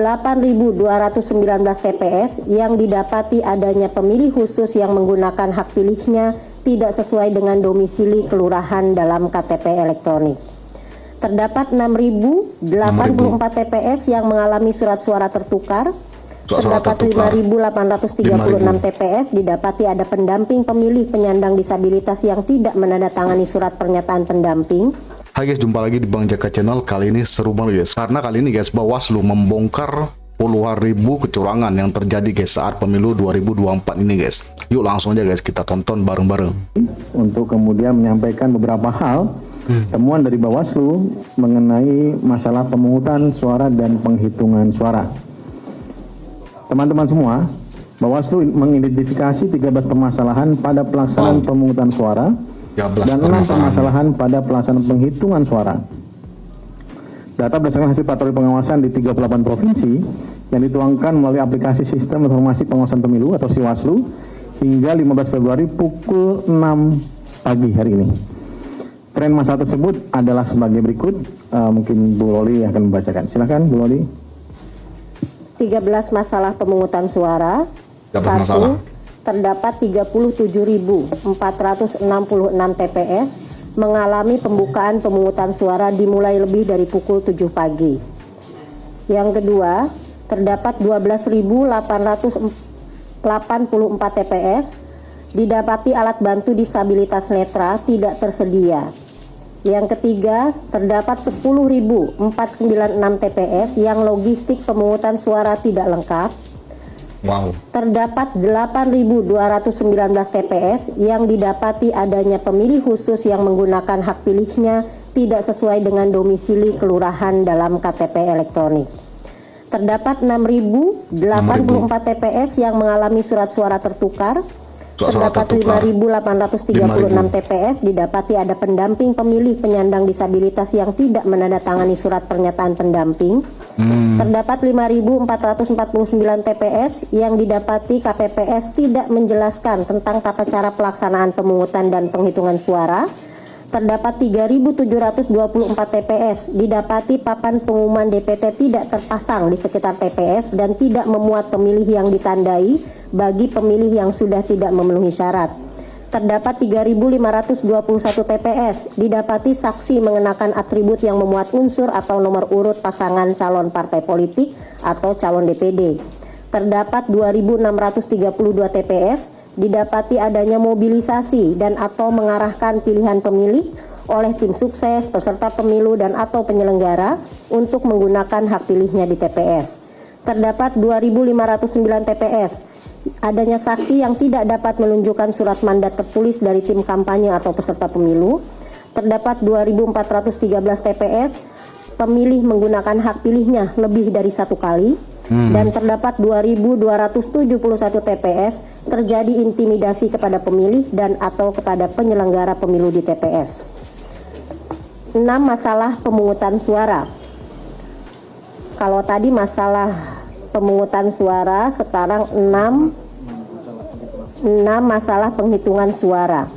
8.219 TPS yang didapati adanya pemilih khusus yang menggunakan hak pilihnya tidak sesuai dengan domisili kelurahan dalam KTP elektronik. Terdapat 6.084 TPS yang mengalami surat suara tertukar. Terdapat 5.836 TPS didapati ada pendamping pemilih penyandang disabilitas yang tidak menandatangani surat pernyataan pendamping. Hai guys, jumpa lagi di Bang Jaka Channel. Kali ini seru banget guys, karena kali ini guys Bawaslu membongkar puluhan ribu kecurangan yang terjadi guys saat pemilu 2024 ini guys. Yuk langsung aja guys kita tonton bareng-bareng. Untuk kemudian menyampaikan beberapa hal temuan dari Bawaslu mengenai masalah pemungutan suara dan penghitungan suara. Teman-teman semua, Bawaslu mengidentifikasi 13 permasalahan pada pelaksanaan pemungutan suara dan 6 permasalahan pada pelaksanaan penghitungan suara. Data berdasarkan hasil patroli pengawasan di 38 provinsi yang dituangkan melalui aplikasi Sistem Informasi Pengawasan Pemilu atau Siwaslu hingga 15 Februari pukul 6 pagi hari ini. Tren masalah tersebut adalah sebagai berikut. Mungkin Bu Loli akan membacakan. Silakan Bu Loli. 13 masalah pemungutan suara. 1. Terdapat 37.466 TPS mengalami pembukaan pemungutan suara dimulai lebih dari pukul 7 pagi. Yang kedua, terdapat 12.884 TPS didapati alat bantu disabilitas netra tidak tersedia. Yang ketiga, terdapat 10.496 TPS yang logistik pemungutan suara tidak lengkap. Wow. Terdapat 8.219 TPS yang didapati adanya pemilih khusus yang menggunakan hak pilihnya tidak sesuai dengan domisili kelurahan dalam KTP elektronik. Terdapat 6.084 TPS yang mengalami surat suara tertukar. Terdapat 5.836 TPS didapati ada pendamping pemilih penyandang disabilitas yang tidak menandatangani surat pernyataan pendamping. Terdapat 5.449 TPS yang didapati KPPS tidak menjelaskan tentang tata cara pelaksanaan pemungutan dan penghitungan suara. Terdapat 3.724 TPS didapati papan pengumuman DPT tidak terpasang di sekitar TPS dan tidak memuat pemilih yang ditandai bagi pemilih yang sudah tidak memenuhi syarat. Terdapat 3.521 TPS didapati saksi mengenakan atribut yang memuat unsur atau nomor urut pasangan calon partai politik atau calon DPD. Terdapat 2.632 TPS didapati adanya mobilisasi dan atau mengarahkan pilihan pemilih oleh tim sukses, peserta pemilu dan atau penyelenggara untuk menggunakan hak pilihnya di TPS. Terdapat 2.509 TPS adanya saksi yang tidak dapat menunjukkan surat mandat tertulis dari tim kampanye atau peserta pemilu. Terdapat 2.413 TPS pemilih menggunakan hak pilihnya lebih dari satu kali. Dan terdapat 2.271 TPS terjadi intimidasi kepada pemilih dan atau kepada penyelenggara pemilu di TPS. 6 masalah pemungutan suara. Kalau tadi masalah pemungutan suara, sekarang 6 masalah penghitungan suara.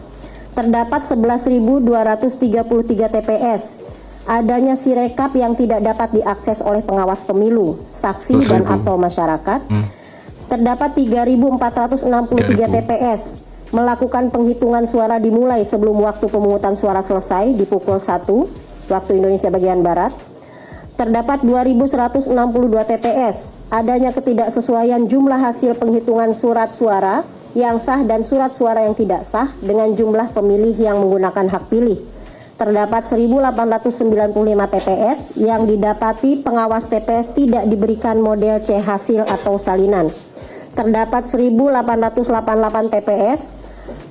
Terdapat 11.233 TPS adanya sirekap yang tidak dapat diakses oleh pengawas pemilu, saksi dan atau masyarakat. Terdapat 3.463 TPS melakukan penghitungan suara dimulai sebelum waktu pemungutan suara selesai di pukul 1 waktu Indonesia bagian Barat. Terdapat 2.162 TPS adanya ketidaksesuaian jumlah hasil penghitungan surat suara yang sah dan surat suara yang tidak sah dengan jumlah pemilih yang menggunakan hak pilih. Terdapat 1.895 TPS yang didapati pengawas TPS tidak diberikan model C hasil atau salinan. Terdapat 1.888 TPS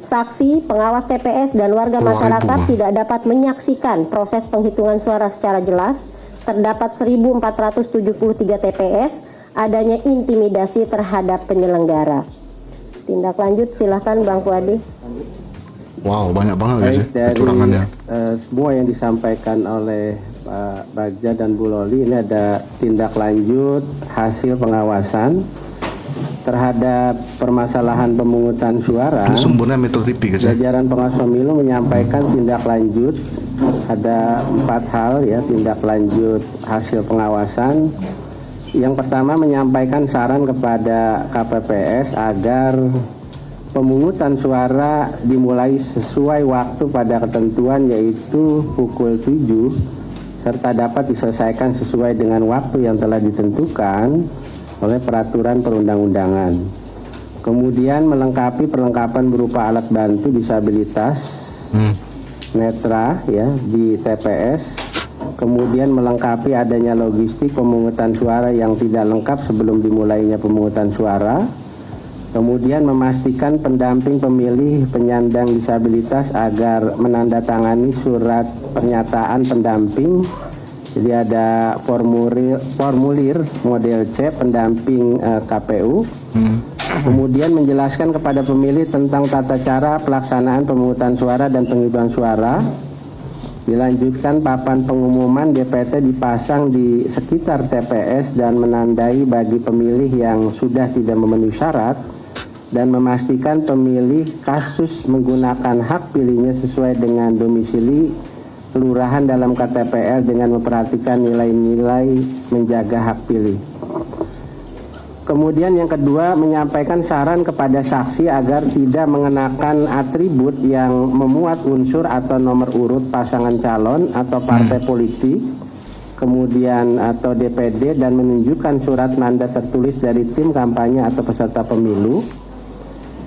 saksi, pengawas TPS dan warga masyarakat tidak dapat menyaksikan proses penghitungan suara secara jelas. Terdapat 1.473 TPS adanya intimidasi terhadap penyelenggara. Tindak lanjut silahkan Bang Puadi. Wow, banyak banget guys ya kecurangannya. Semua yang disampaikan oleh Pak Bagja dan Bu Loli, ini ada tindak lanjut hasil pengawasan terhadap permasalahan pemungutan suara. Ini sumbernya Metro TV guys ya. Jajaran pengawas pemilu menyampaikan tindak lanjut ada 4 hal ya, tindak lanjut hasil pengawasan Yang pertama, menyampaikan saran kepada KPPS agar pemungutan suara dimulai sesuai waktu pada ketentuan, yaitu pukul 7, serta dapat diselesaikan sesuai dengan waktu yang telah ditentukan oleh peraturan perundang-undangan. Kemudian melengkapi perlengkapan berupa alat bantu disabilitas netra ya di TPS. Kemudian melengkapi adanya logistik pemungutan suara yang tidak lengkap sebelum dimulainya pemungutan suara. Kemudian memastikan pendamping pemilih penyandang disabilitas agar menandatangani surat pernyataan pendamping. Jadi ada formulir model C pendamping KPU. Kemudian menjelaskan kepada pemilih tentang tata cara pelaksanaan pemungutan suara dan penghitungan suara. Dilanjutkan papan pengumuman DPT dipasang di sekitar TPS dan menandai bagi pemilih yang sudah tidak memenuhi syarat, dan memastikan pemilih kasus menggunakan hak pilihnya sesuai dengan domisili kelurahan dalam KTPL dengan memperhatikan nilai-nilai menjaga hak pilih. Kemudian yang kedua, menyampaikan saran kepada saksi agar tidak mengenakan atribut yang memuat unsur atau nomor urut pasangan calon atau partai politik, kemudian atau DPD, dan menunjukkan surat mandat tertulis dari tim kampanye atau peserta pemilu.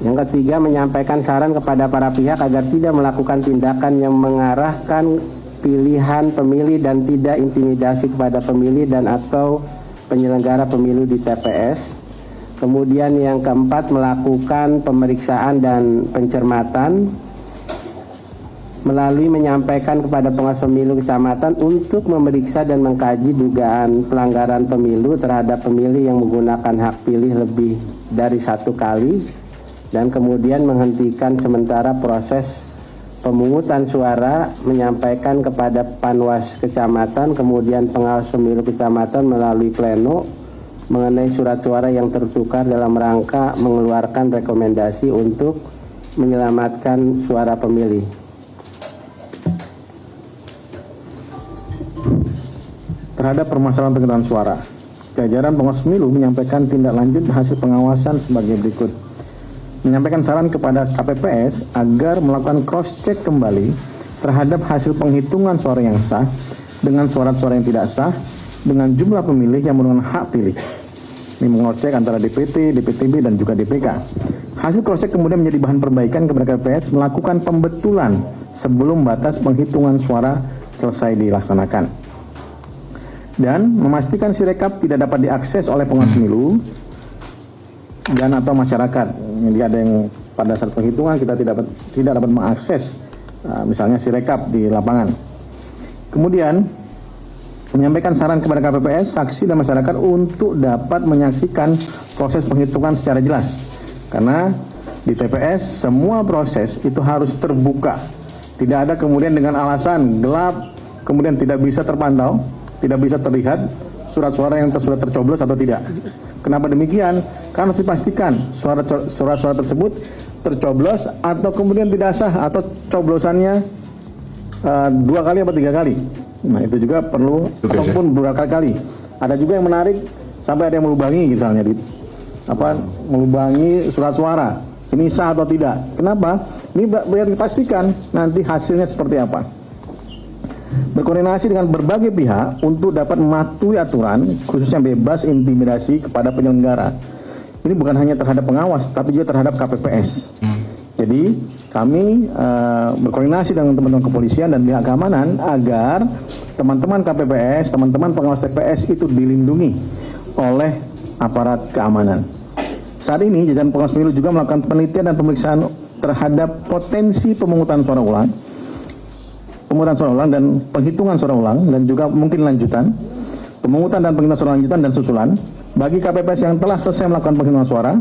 Yang ketiga, menyampaikan saran kepada para pihak agar tidak melakukan tindakan yang mengarahkan pilihan pemilih dan tidak intimidasi kepada pemilih dan atau penyelenggara pemilu di TPS. Kemudian yang keempat, melakukan pemeriksaan dan pencermatan melalui menyampaikan kepada pengawas pemilu kecamatan untuk memeriksa dan mengkaji dugaan pelanggaran pemilu terhadap pemilih yang menggunakan hak pilih lebih dari 1 kali, dan kemudian menghentikan sementara proses pemungutan suara, menyampaikan kepada Panwas Kecamatan, kemudian pengawas pemilu kecamatan melalui pleno mengenai surat suara yang tertukar dalam rangka mengeluarkan rekomendasi untuk menyelamatkan suara pemilih. Terhadap permasalahan penghitungan suara, jajaran pengawas pemilu menyampaikan tindak lanjut hasil pengawasan sebagai berikut. Menyampaikan saran kepada KPPS agar melakukan cross-check kembali terhadap hasil penghitungan suara yang sah dengan suara-suara yang tidak sah dengan jumlah pemilih yang menggunakan hak pilih. Ini mengecek antara DPT, DPTB, dan juga DPK. Hasil cross-check kemudian menjadi bahan perbaikan kepada KPPS melakukan pembetulan sebelum batas penghitungan suara selesai dilaksanakan. Dan memastikan sirekap tidak dapat diakses oleh pengawas pemilu dan atau masyarakat. Jadi ada yang pada saat penghitungan kita tidak dapat mengakses misalnya sirekap di lapangan. Kemudian menyampaikan saran kepada KPPS, saksi dan masyarakat untuk dapat menyaksikan proses penghitungan secara jelas. Karena di TPS semua proses itu harus terbuka. Tidak ada kemudian dengan alasan gelap kemudian tidak bisa terpantau, tidak bisa terlihat surat suara yang sudah tercoblos atau tidak. Kenapa demikian? Karena harus dipastikan surat-suara tersebut tercoblos atau kemudian tidak sah atau coblosannya 2 kali atau 3 kali. Nah itu juga perlu, ataupun beberapa kali. Ada juga yang menarik sampai ada yang melubangi misalnya melubangi surat suara. Ini sah atau tidak? Kenapa? Ini biar dipastikan nanti hasilnya seperti apa. Berkoordinasi dengan berbagai pihak untuk dapat mematuhi aturan, khususnya bebas intimidasi kepada penyelenggara. Ini bukan hanya terhadap pengawas, tapi juga terhadap KPPS. Jadi kami berkoordinasi dengan teman-teman kepolisian dan pihak keamanan agar teman-teman KPPS, teman-teman pengawas TPS itu dilindungi oleh aparat keamanan. Saat ini jajaran pengawas pemilu juga melakukan penelitian dan pemeriksaan terhadap potensi pemungutan suara ulang dan penghitungan suara ulang, dan juga mungkin lanjutan, pemungutan dan penghitungan suara lanjutan dan susulan. Bagi KPPS yang telah selesai melakukan penghitungan suara,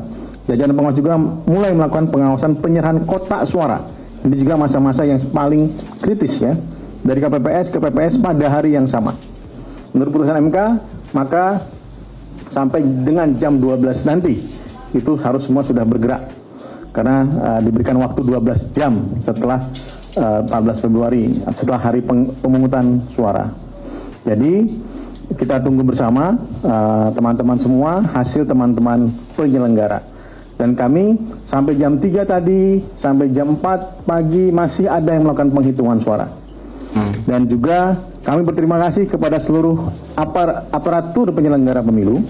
jajaran pengawas juga mulai melakukan pengawasan penyerahan kotak suara. Ini juga masa-masa yang paling kritis ya, dari KPPS ke PPS pada hari yang sama. Menurut putusan MK, maka sampai dengan jam 12 nanti itu harus semua sudah bergerak, karena diberikan waktu 12 jam setelah 14 Februari setelah hari pemungutan suara. Jadi kita tunggu bersama teman-teman semua hasil teman-teman penyelenggara. Dan kami sampai jam 3 tadi, sampai jam 4 pagi masih ada yang melakukan penghitungan suara. Dan juga kami berterima kasih kepada seluruh aparatur penyelenggara pemilu,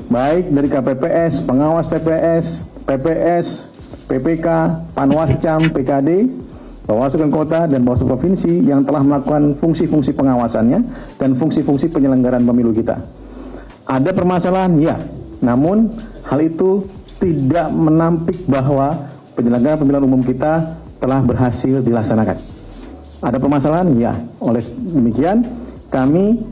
baik dari KPPS, pengawas TPS, PPS, PPK, Panwascam, PKD, Bawaslu Kota, dan Bawaslu Provinsi yang telah melakukan fungsi-fungsi pengawasannya dan fungsi-fungsi penyelenggaraan pemilu kita. Ada permasalahan? Ya. Namun hal itu tidak menampik bahwa penyelenggaraan pemilihan umum kita telah berhasil dilaksanakan. Ada permasalahan? Ya. Oleh demikian, kami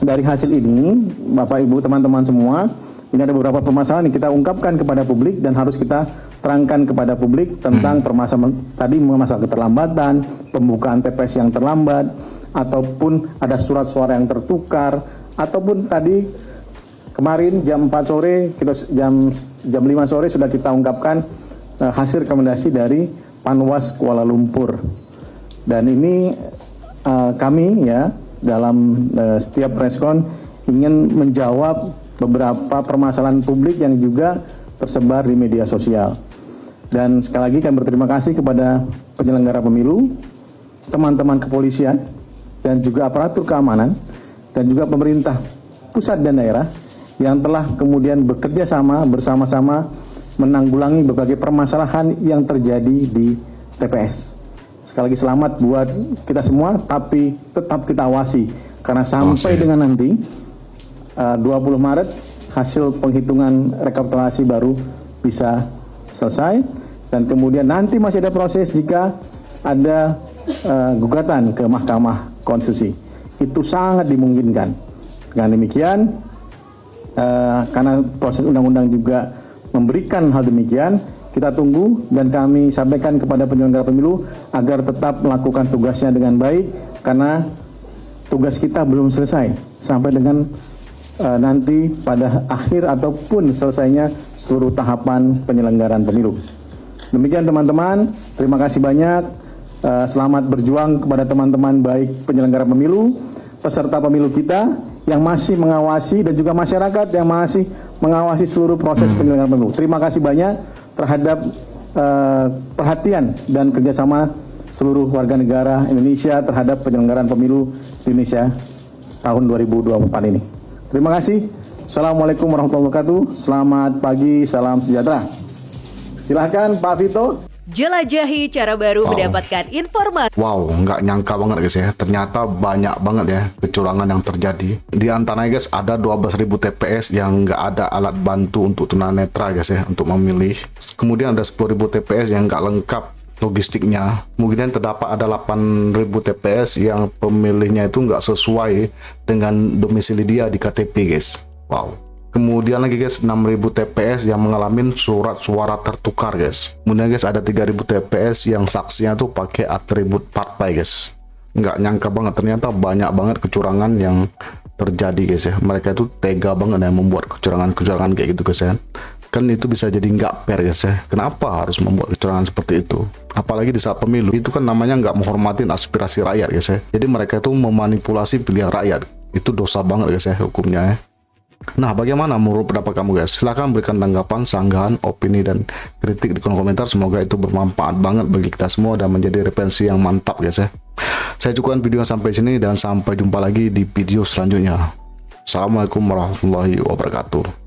dari hasil ini, Bapak Ibu teman-teman semua, ini ada beberapa permasalahan yang kita ungkapkan kepada publik dan harus kita terangkan kepada publik tentang permasalahan tadi, masalah keterlambatan, pembukaan TPS yang terlambat, ataupun ada surat suara yang tertukar, ataupun tadi kemarin jam 4 sore, jam 5 sore sudah kita ungkapkan hasil rekomendasi dari Panwas Kuala Lumpur. Dan ini kami ya dalam setiap preskon ingin menjawab beberapa permasalahan publik yang juga tersebar di media sosial. Dan sekali lagi kami berterima kasih kepada penyelenggara pemilu, teman-teman kepolisian, dan juga aparatur keamanan, dan juga pemerintah pusat dan daerah yang telah kemudian bekerja sama bersama-sama menanggulangi berbagai permasalahan yang terjadi di TPS. Sekali lagi selamat buat kita semua, tapi tetap kita awasi karena sampai dengan nanti 20 Maret hasil penghitungan rekapitulasi baru bisa selesai, dan kemudian nanti masih ada proses jika ada gugatan ke Mahkamah Konstitusi. Itu sangat dimungkinkan. Dengan demikian, karena proses undang-undang juga memberikan hal demikian, kita tunggu dan kami sampaikan kepada penyelenggara pemilu agar tetap melakukan tugasnya dengan baik, karena tugas kita belum selesai sampai dengan nanti pada akhir ataupun selesainya seluruh tahapan penyelenggaraan pemilu. Demikian teman-teman, terima kasih banyak. Selamat berjuang kepada teman-teman baik penyelenggara pemilu, peserta pemilu kita yang masih mengawasi, dan juga masyarakat yang masih mengawasi seluruh proses penyelenggaraan pemilu. Terima kasih banyak terhadap perhatian dan kerjasama seluruh warga negara Indonesia terhadap penyelenggaraan pemilu di Indonesia tahun 2024 ini. Terima kasih. Assalamualaikum warahmatullahi wabarakatuh. Selamat pagi, salam sejahtera. Silahkan Pak Vito. Jelajahi cara baru mendapatkan informasi. Wow, nggak nyangka banget guys ya. Ternyata banyak banget ya kecurangan yang terjadi. Di antaranya guys ada 12.000 TPS yang nggak ada alat bantu untuk tunanetra guys ya, untuk memilih. Kemudian ada 10.000 TPS yang nggak lengkap logistiknya. Kemudian terdapat ada 8.000 TPS yang pemilihnya itu nggak sesuai dengan domisili dia di KTP guys. Wow. Kemudian lagi guys 6.000 TPS yang mengalami surat suara tertukar guys. Kemudian guys ada 3.000 TPS yang saksinya tuh pakai atribut partai guys. Nggak nyangka banget, ternyata banyak banget kecurangan yang terjadi guys ya. Mereka itu tega banget ya membuat kecurangan-kecurangan kayak gitu guys ya. Kan itu bisa jadi nggak fair guys ya. Kenapa harus membuat kecurangan seperti itu? Apalagi di saat pemilu, itu kan namanya nggak menghormatin aspirasi rakyat guys ya. Jadi mereka itu memanipulasi pilihan rakyat. Itu dosa banget guys ya hukumnya ya. Nah, bagaimana menurut pendapat kamu guys? Silahkan berikan tanggapan, sanggahan, opini, dan kritik di kolom komentar. Semoga itu bermanfaat banget bagi kita semua dan menjadi referensi yang mantap guys ya. Saya cukupkan video sampai sini dan sampai jumpa lagi di video selanjutnya. Assalamualaikum warahmatullahi wabarakatuh.